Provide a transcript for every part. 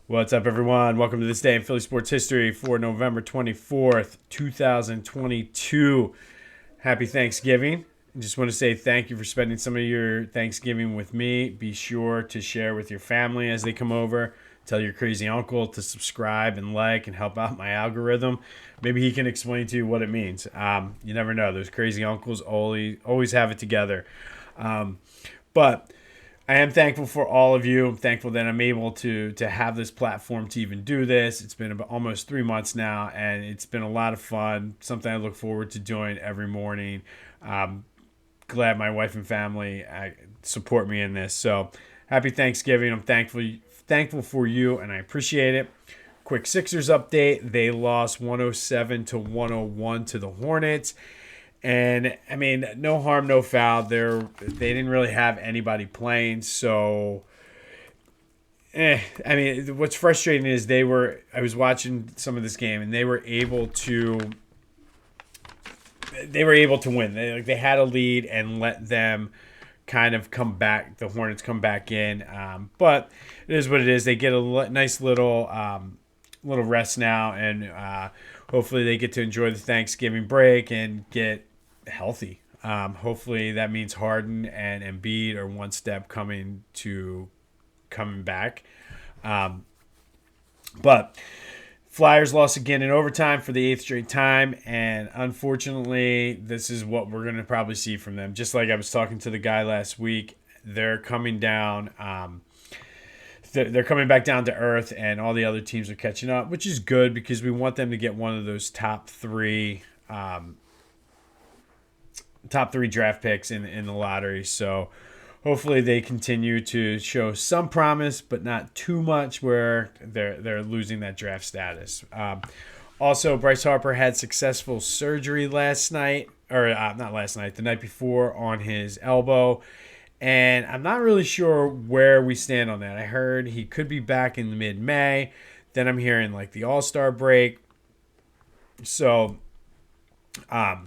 What's up, everyone? Welcome to this day in Philly sports history for November 24th, 2022. Happy Thanksgiving. I just want to say thank you for spending some of your Thanksgiving with me. Be sure to share with your family as they come over. Tell your crazy uncle to subscribe and like and help out my algorithm. Maybe he can explain to you what it means. You never know. Those crazy uncles always have it together. But I am thankful for all of you. I'm thankful that I'm able to have this platform to even do this. It's been about almost 3 months now, and it's been a lot of fun. Something I look forward to doing every morning. Glad my wife and family support me in this. So happy Thanksgiving. I'm thankful for you, and I appreciate it. Quick Sixers update. They lost 107-101 to the Hornets. And I mean, no harm, no foul. They didn't really have anybody playing, so I mean, what's frustrating is I was watching some of this game, and they were able to win. They had a lead and let them kind of come back. The Hornets come back in, but it is what it is. They get a nice little rest now, and hopefully they get to enjoy the Thanksgiving break and get healthy. Hopefully that means Harden and Embiid are one step coming back. But Flyers lost again in overtime for the 8th straight time, and unfortunately, this is what we're going to probably see from them. Just like I was talking to the guy last week, they're coming down. They're coming back down to earth, and all the other teams are catching up, which is good because we want them to get one of those top three draft picks in the lottery. So hopefully they continue to show some promise, but not too much where they're losing that draft status. Also, Bryce Harper had successful surgery last night, or not last night, the night before, on his elbow. And I'm not really sure where we stand on that. I heard he could be back in mid-May. Then I'm hearing like the All-Star break. So I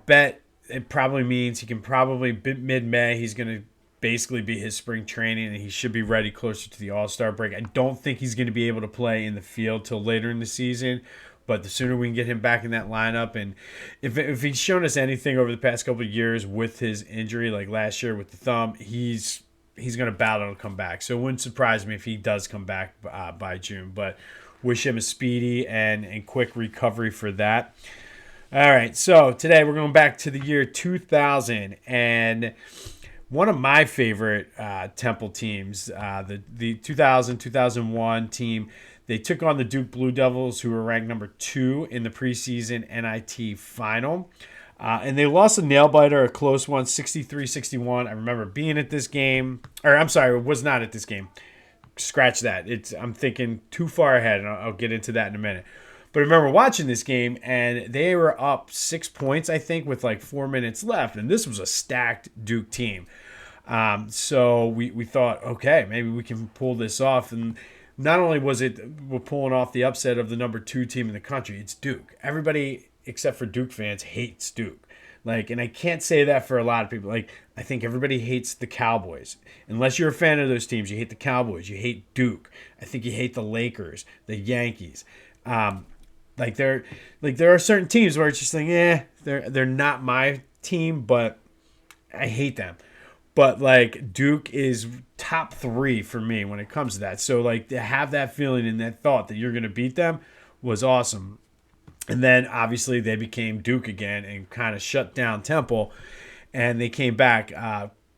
bet it probably means he can probably mid-May. He's going to basically be his spring training, and he should be ready closer to the All-Star break. I don't think he's going to be able to play in the field till later in the season, but the sooner we can get him back in that lineup, and if he's shown us anything over the past couple of years with his injury, like last year with the thumb, he's going to battle to come back. So it wouldn't surprise me if he does come back by June, but wish him a speedy and quick recovery for that. All right, so today we're going back to the year 2000, and one of my favorite Temple teams, the 2000-2001 team, they took on the Duke Blue Devils, who were ranked number 2 in the preseason NIT final. And they lost a nail-biter, a close one, 63-61. I remember being at this game. Or, I'm sorry, was not at this game. Scratch that. I'm thinking too far ahead, and I'll get into that in a minute. But I remember watching this game, and they were up 6 points, I think, with like 4 minutes left. And this was a stacked Duke team. So we thought, okay, maybe we can pull this off. And not only we're pulling off the upset of the number 2 team in the country, it's Duke. Everybody except for Duke fans hates Duke. And I can't say that for a lot of people. I think everybody hates the Cowboys. Unless you're a fan of those teams, you hate the Cowboys, you hate Duke. I think you hate the Lakers, the Yankees. There are certain teams where it's just like, they're not my team, but I hate them. But Duke is top 3 for me when it comes to that. So to have that feeling and that thought that you're going to beat them was awesome. And then obviously they became Duke again and kind of shut down Temple, and they came back.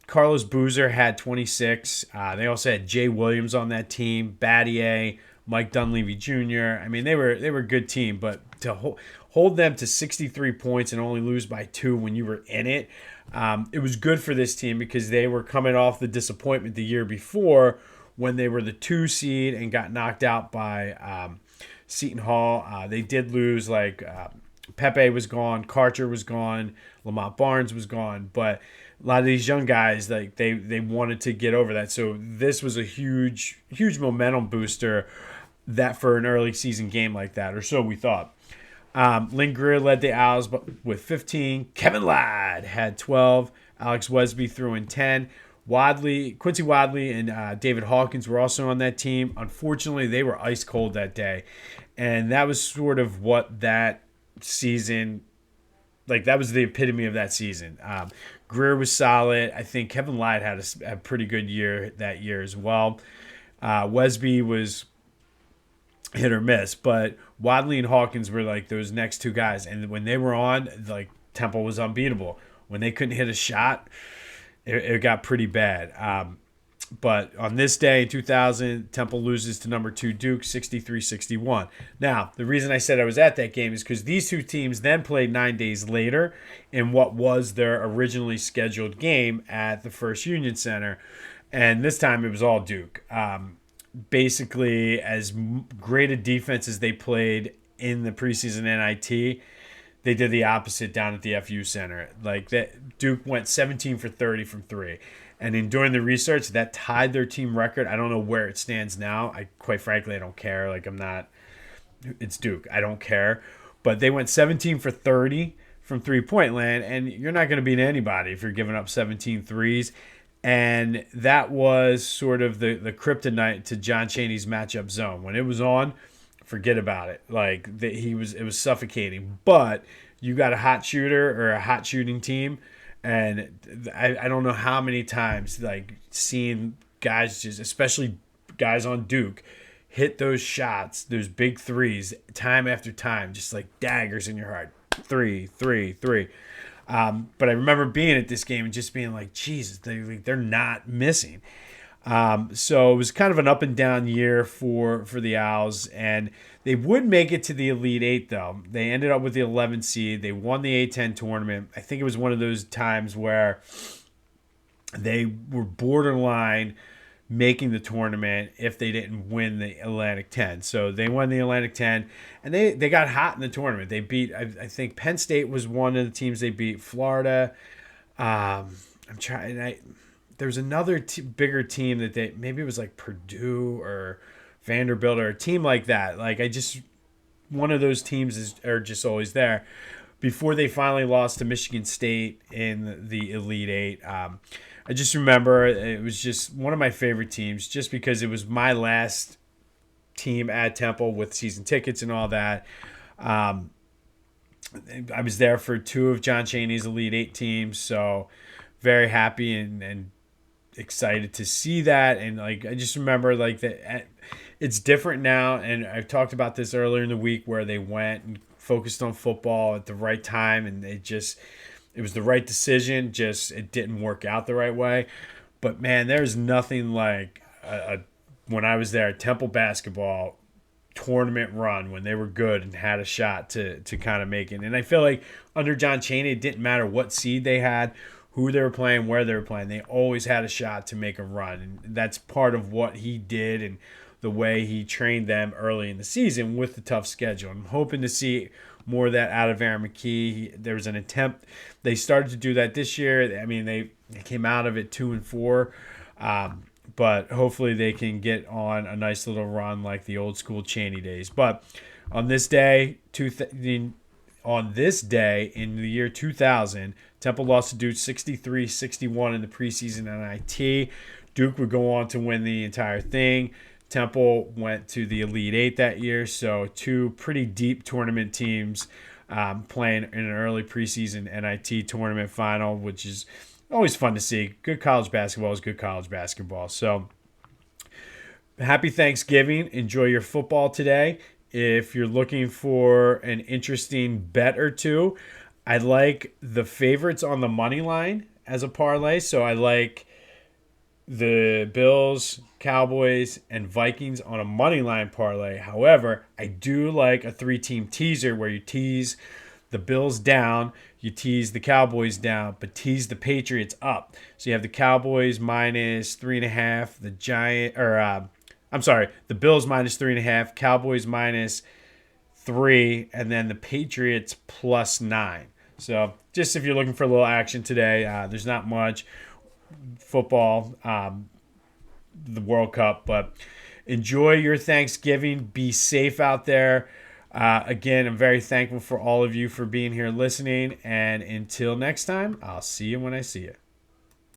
Carlos Boozer had 26. They also had Jay Williams on that team, Battier, Mike Dunleavy Jr. I mean, they were a good team, but to hold them to 63 points and only lose by 2 when you were in it, it was good for this team because they were coming off the disappointment the year before when they were the 2 seed and got knocked out by Seton Hall. They did lose, Pepe was gone, Karcher was gone, Lamont Barnes was gone, but a lot of these young guys, they wanted to get over that. So this was a huge momentum booster that for an early season game like that, or so we thought. Lynn Greer led the Owls with 15. Kevin Ladd had 12. Alex Wesby threw in 10. Quincy Wadley and David Hawkins were also on that team. Unfortunately, they were ice cold that day. And that was sort of what that season, like that was the epitome of that season. Greer was solid. I think Kevin Lyott had a pretty good year that year as well. Wesby was hit or miss, but Wadley and Hawkins were like those next two guys. And when they were on, like Temple was unbeatable. When they couldn't hit a shot, it got pretty bad. But on this day in 2000, Temple loses to number 2 Duke 63-61. Now, the reason I said I was at that game is because these two teams then played 9 days later in what was their originally scheduled game at the First Union Center. And this time it was all Duke. Basically, as great a defense as they played in the preseason NIT, they did the opposite down at the FU Center. Like that, Duke went 17 for 30 from 3. And in doing the research, that tied their team record. I don't know where it stands now. Quite frankly, I don't care. Like it's Duke. I don't care. But they went 17 for 30 from three-point land, and you're not going to beat anybody if you're giving up 17 threes. And that was sort of the kryptonite to John Chaney's matchup zone. When it was on, forget about it. Like it was suffocating. But you got a hot shooter or a hot shooting team. And I don't know how many times, like, seeing guys just, especially guys on Duke, hit those shots, those big threes, time after time, just like daggers in your heart. 3, 3, 3. But I remember being at this game and just being like, Jesus, they're not missing. So it was kind of an up and down year for the Owls, and they would make it to the Elite Eight, though. They ended up with the 11th seed. They won the A10 tournament. I think it was one of those times where they were borderline making the tournament if they didn't win the Atlantic 10. So they won the Atlantic 10, and they got hot in the tournament. They beat, I think Penn State was one of the teams they beat. Florida. There was another bigger team that maybe it was like Purdue or Vanderbilt or a team like that. Like one of those teams are just always there. Before they finally lost to Michigan State in the Elite Eight, I just remember it was just one of my favorite teams, just because it was my last team at Temple with season tickets and all that. I was there for 2 of John Chaney's Elite Eight teams, so very happy and excited to see that. And like I just remember like that it's different now, and I've talked about this earlier in the week where they went and focused on football at the right time, and it was the right decision, just it didn't work out the right way. But man, there's nothing like when I was there, Temple basketball tournament run when they were good and had a shot to kind of make it. And I feel like under John Chaney, it didn't matter what seed they had, who they were playing, where they were playing. They always had a shot to make a run. And that's part of what he did and the way he trained them early in the season with the tough schedule. I'm hoping to see more of that out of Aaron McKee. There was an attempt. They started to do that this year. I mean, they came out of it 2-4. But hopefully they can get on a nice little run like the old school Chaney days. But on this day, in the year 2000, Temple lost to Duke 63-61 in the preseason NIT. Duke would go on to win the entire thing. Temple went to the Elite Eight that year, so 2 pretty deep tournament teams playing in an early preseason NIT tournament final, which is always fun to see. Good college basketball is good college basketball. So happy Thanksgiving. Enjoy your football today. If you're looking for an interesting bet or two, I like the favorites on the money line as a parlay. So I like the Bills, Cowboys, and Vikings on a money line parlay. However, I do like a 3-team teaser where you tease the Bills down, you tease the Cowboys down, but tease the Patriots up. So you have the Cowboys minus 3.5, the Bills minus 3.5, Cowboys minus 3, and then the Patriots plus 9. So just if you're looking for a little action today, there's not much football, the World Cup, but enjoy your Thanksgiving. Be safe out there. Again, I'm very thankful for all of you for being here listening, and until next time, I'll see you when I see you.